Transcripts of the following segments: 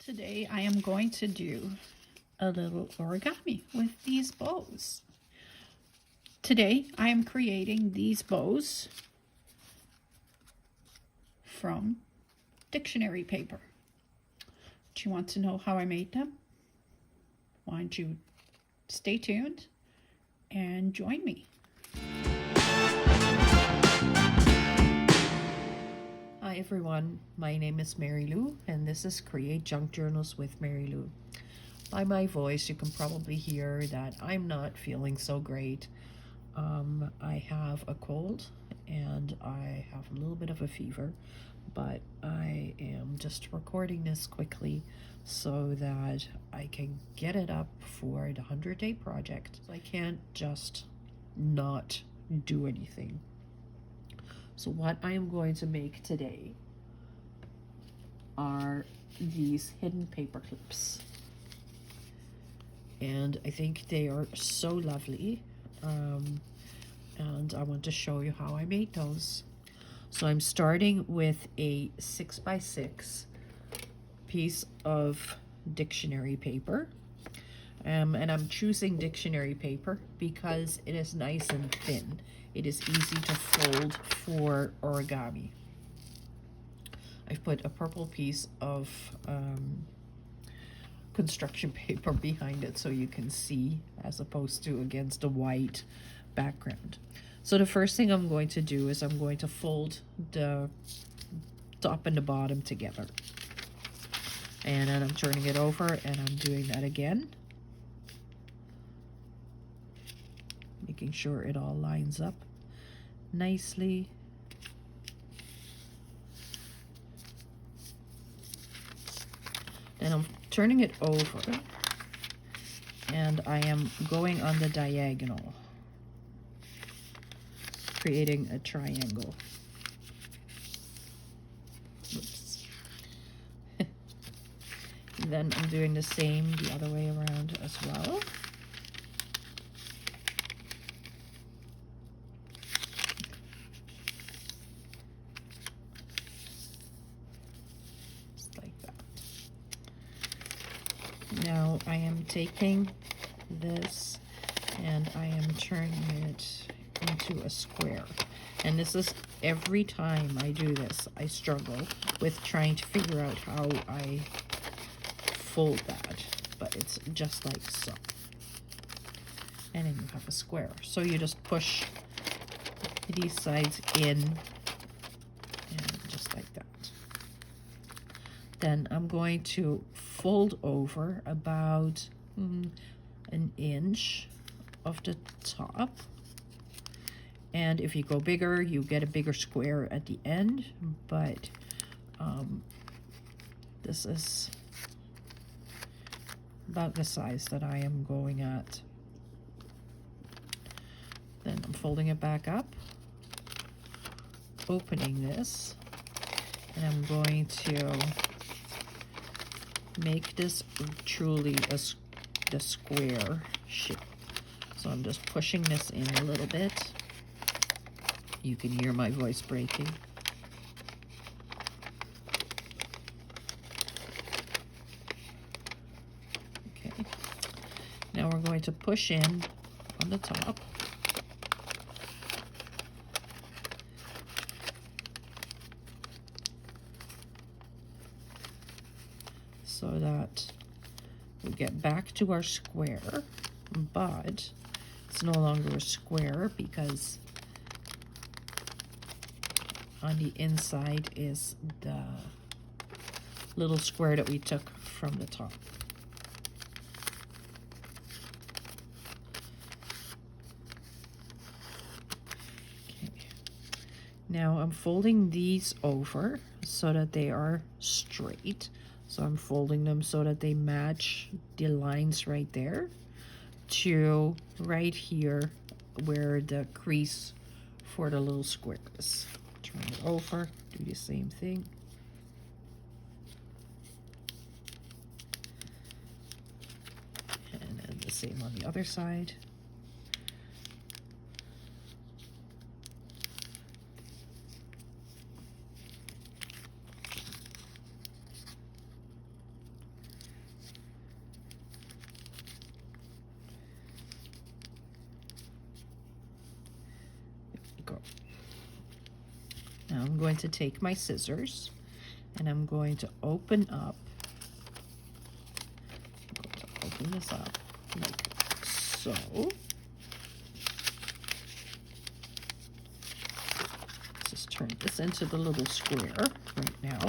Today I am going to do a little origami with these bows. Today I am creating these bows from dictionary paper. Do you want to know how I made them? Why don't you stay tuned and join me. Hi everyone, my name is Mary Lou and this is Create Junk Journals with Mary Lou. By my voice you can probably hear that I'm not feeling so great. I have a cold and I have a little bit of a fever, but I am just recording this quickly so that I can get it up for the 100-day project. I can't just not do anything. So what I am going to make today are these hidden paper clips. And I think they are so lovely. And I want to show you how I made those. So I'm starting with a 6x6 piece of dictionary paper. And I'm choosing dictionary paper because it is nice and thin. It is easy to fold for origami. I've put a purple piece of construction paper behind it so you can see, as opposed to against a white background. So the first thing I'm going to do is I'm going to fold the top and the bottom together. And then I'm turning it over and I'm doing that again. Making sure it all lines up nicely. Then I'm turning it over and I am going on the diagonal, creating a triangle. Oops. Then I'm doing the same the other way around as well. Now I am taking this and I am turning it into a square. And this is every time I do this, I struggle with trying to figure out how I fold that. But it's just like so. And then you have a square. So you just push these sides in and just like that. Then I'm going to fold over about an inch of the top. And if you go bigger, you get a bigger square at the end. But this is about the size that I am going at. Then I'm folding it back up, opening this, and I'm going to make this truly the square shape. So I'm just pushing this in a little bit. You can hear my voice breaking. Okay. Now we're going to push in on the top. So that we get back to our square, but it's no longer a square because on the inside is the little square that we took from the top. Okay. Now I'm folding these over so that they are straight. So I'm folding them so that they match the lines right there to right here where the crease for the little square is. Turn it over, do the same thing. And then the same on the other side. Now I'm going to take my scissors and I'm going to open up. I'm going to open this up like so. Just turn this into the little square right now.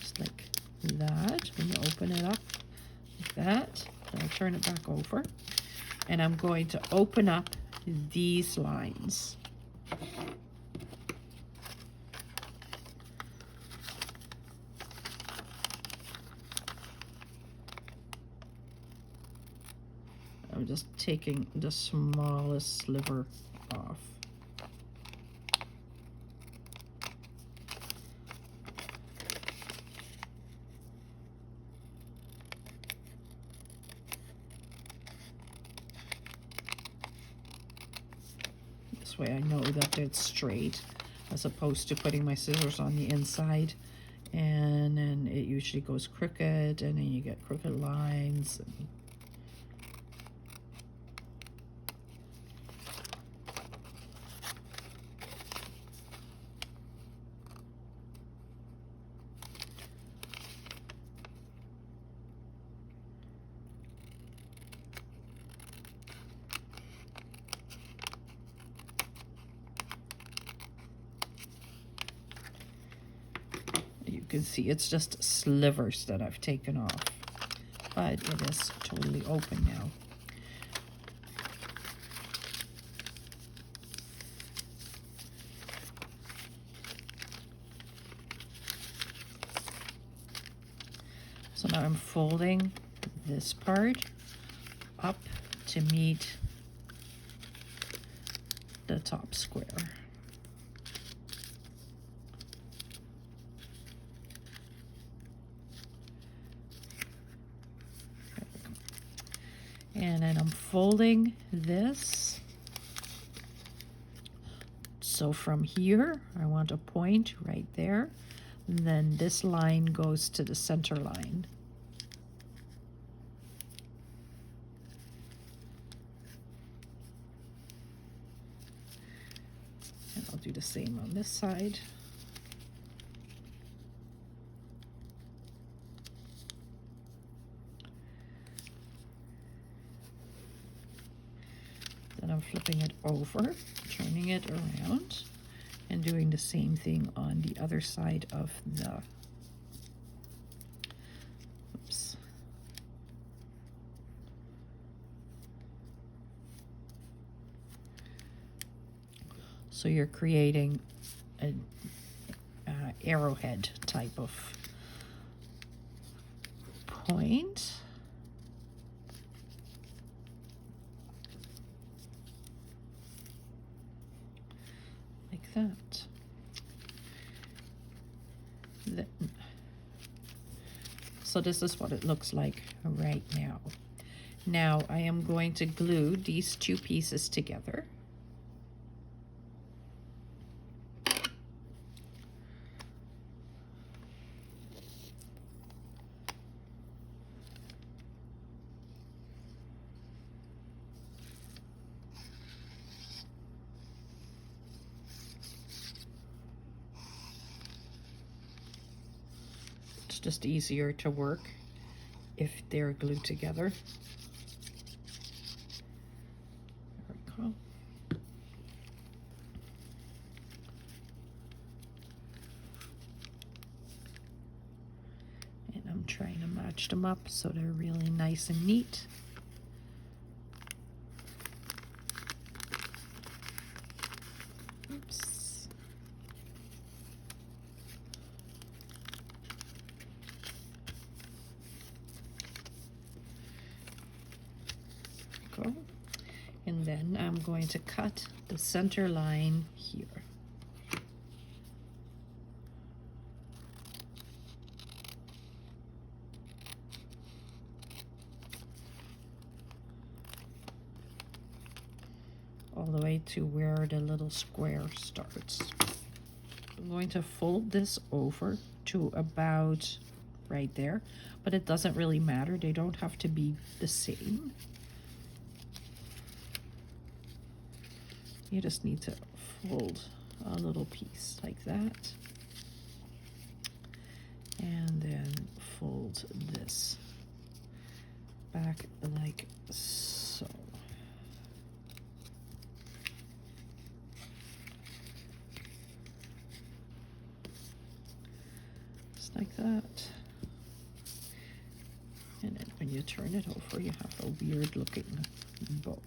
Just like that. When you open it up like that, I'll turn it back over. And I'm going to open up these lines. I'm just taking the smallest sliver off. This way I know that it's straight, as opposed to putting my scissors on the inside and then it usually goes crooked and then you get crooked lines. And you can see it's just slivers that I've taken off, but it is totally open now. So now I'm folding this part up to meet the top square. And then I'm folding this. So from here, I want a point right there. And then this line goes to the center line. And I'll do the same on this side. Then I'm flipping it over, turning it around, and doing the same thing on the other side of the, oops. So you're creating an arrowhead type of point. That. So this is what it looks like right now. Now I am going to glue these two pieces together. Just easier to work if they're glued together. There we go. And I'm trying to match them up so they're really nice and neat. Oops. And then I'm going to cut the center line here. All the way to where the little square starts. I'm going to fold this over to about right there, but it doesn't really matter. They don't have to be the same. You just need to fold a little piece like that. And then fold this back like so. Just like that. And then when you turn it over, you have a weird looking bow.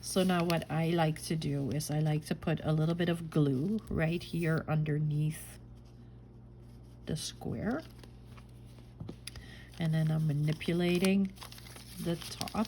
So now what I like to do is I like to put a little bit of glue right here underneath the square. And then I'm manipulating the top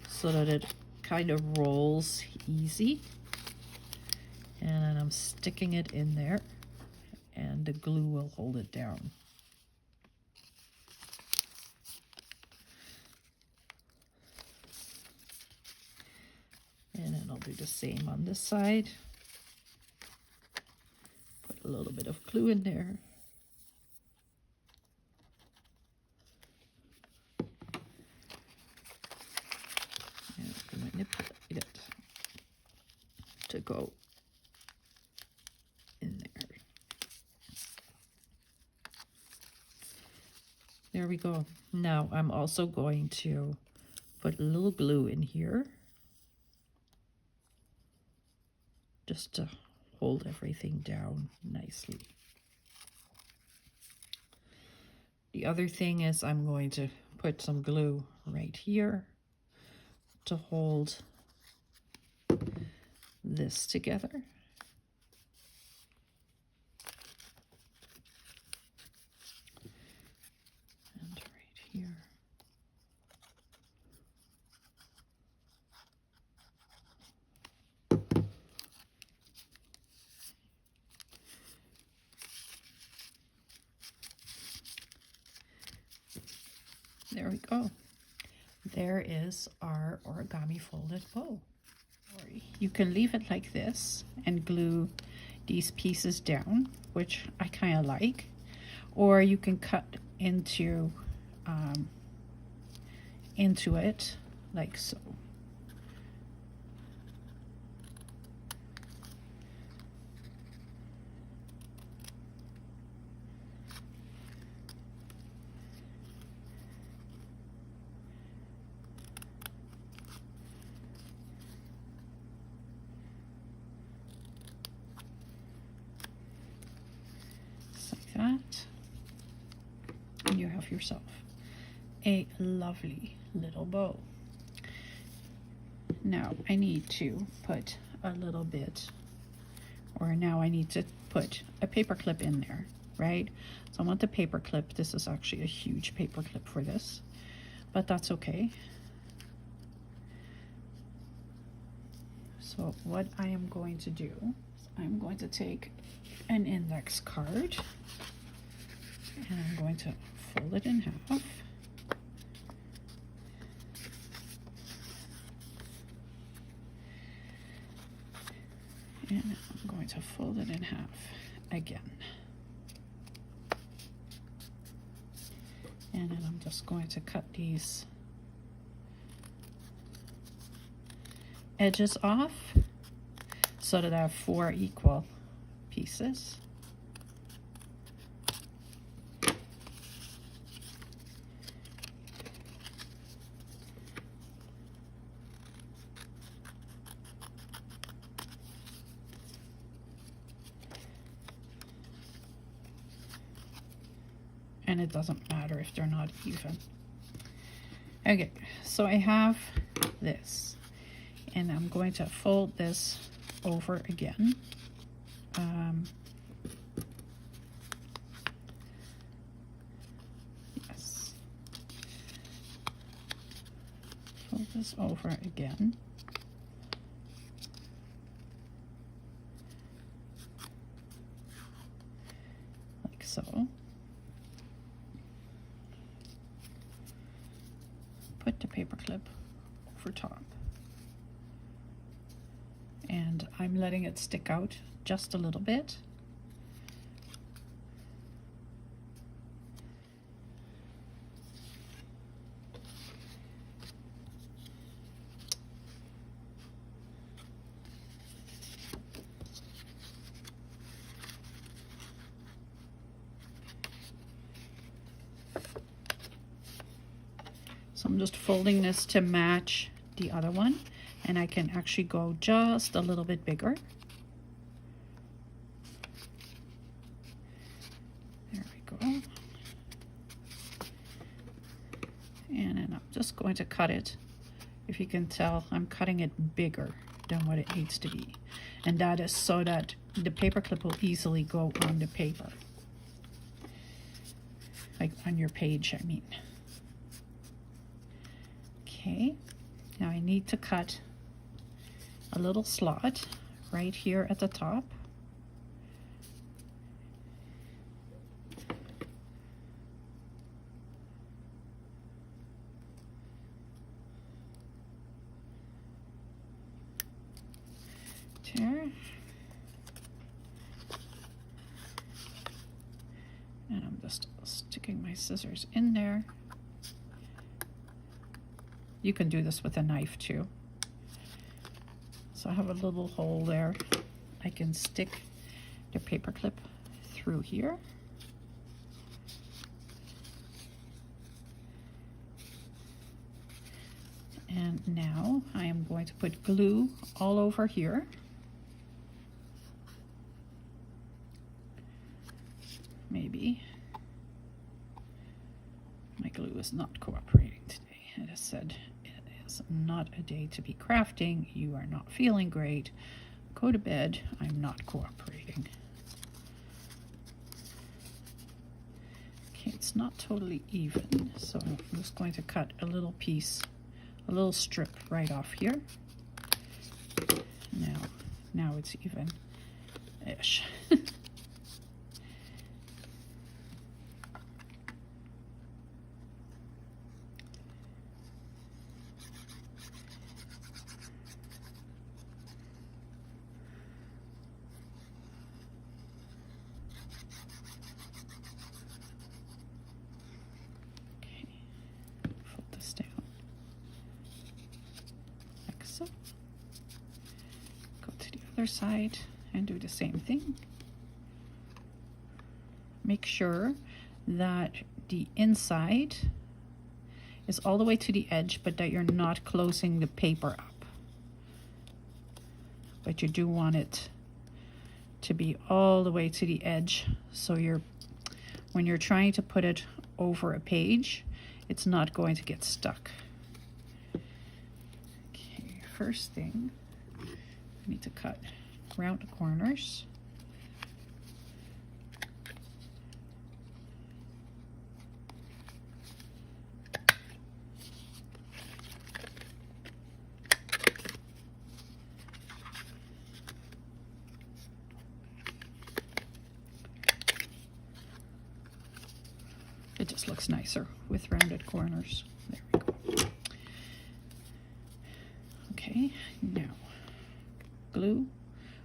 so that it kind of rolls easy. And then I'm sticking it in there, and the glue will hold it down. And then I'll do the same on this side. Put a little bit of glue in there. And manipulate it to go in there. There we go. Now I'm also going to put a little glue in here, just to hold everything down nicely. The other thing is I'm going to put some glue right here to hold this together. And right here. There we go. There is our origami folded bow. You can leave it like this and glue these pieces down, which I kind of like, or you can cut into it like so. That, and you have yourself a lovely little bow. Now I need to put a little bit, or now I need to put a paper clip in there, right? So I want the paper clip. This is actually a huge paper clip for this, but that's okay. So what I am going to do is I'm going to take an index card and I'm going to fold it in half. And I'm going to fold it in half again. And then I'm just going to cut these edges off so that I have 4 equal pieces. And it doesn't matter if they're not even. Okay, so I have this, and I'm going to fold this over again. Yes. Fold this over again. Like so. Put the paper clip over top. And I'm letting it stick out just a little bit. So I'm just folding this to match the other one, and I can actually go just a little bit bigger. There we go. And then I'm just going to cut it. If you can tell, I'm cutting it bigger than what it needs to be. And that is so that the paper clip will easily go on the paper. Like on your page, I mean. Okay, now I need to cut a little slot right here at the top. There. And I'm just sticking my scissors in there. You can do this with a knife too. So I have a little hole there. I can stick the paper clip through here. And now I am going to put glue all over here. Maybe. My glue is not cooperating today. It has said it is not a day to be crafting. You are not feeling great. Go to bed. I'm not cooperating. Okay, it's not totally even, so I'm just going to cut a little piece, a little strip right off here. Now it's even-ish. Side and do the same thing. Make sure that the inside is all the way to the edge, but that you're not closing the paper up. But you do want it to be all the way to the edge, so when you're trying to put it over a page, it's not going to get stuck. Okay, first thing, I need to cut around the corners. It just looks nicer with rounded corners. There we go. Okay, now glue.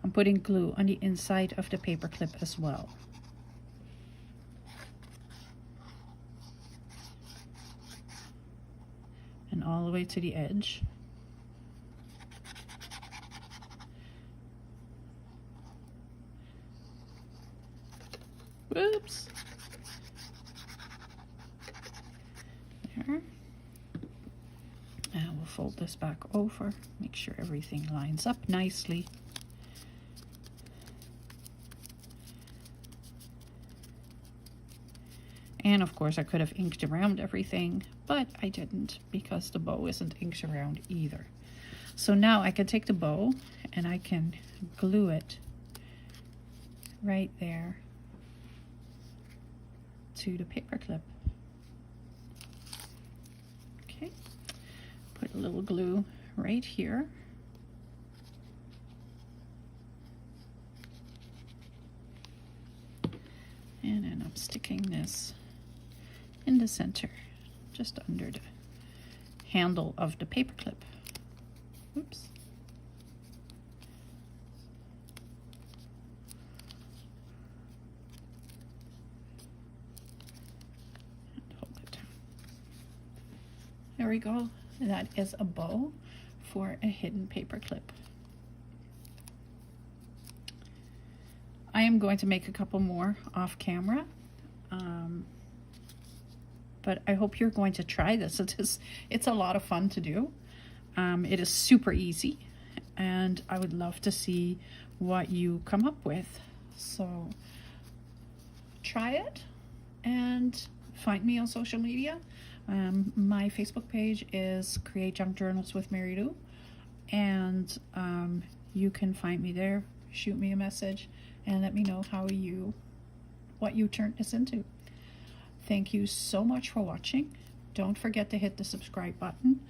I'm putting glue on the inside of the paper clip as well. And all the way to the edge. Whoops. There. And we'll fold this back over, make sure everything lines up nicely. And of course I could have inked around everything, but I didn't because the bow isn't inked around either. So now I can take the bow and I can glue it right there to the paper clip. Okay, put a little glue right here. And then I'm sticking this in the center, just under the handle of the paper clip. Oops. And hold it down. There we go. That is a bow for a hidden paper clip. I am going to make a couple more off camera. but I hope you're going to try this. It's a lot of fun to do. It is super easy, and I would love to see what you come up with. So try it and find me on social media. My Facebook page is Create Junk Journals with Mary Lou, and you can find me there. Shoot me a message and let me know what you turned this into. Thank you so much for watching. Don't forget to hit the subscribe button,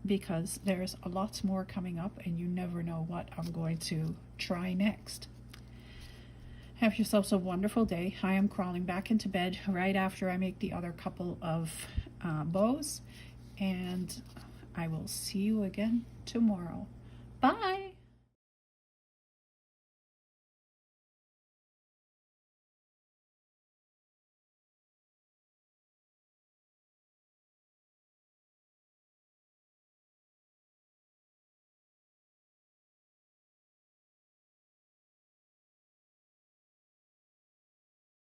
because there's a lot more coming up and you never know what I'm going to try next. Have yourselves a wonderful day. I am crawling back into bed right after I make the other couple of bows, and I will see you again tomorrow. Bye.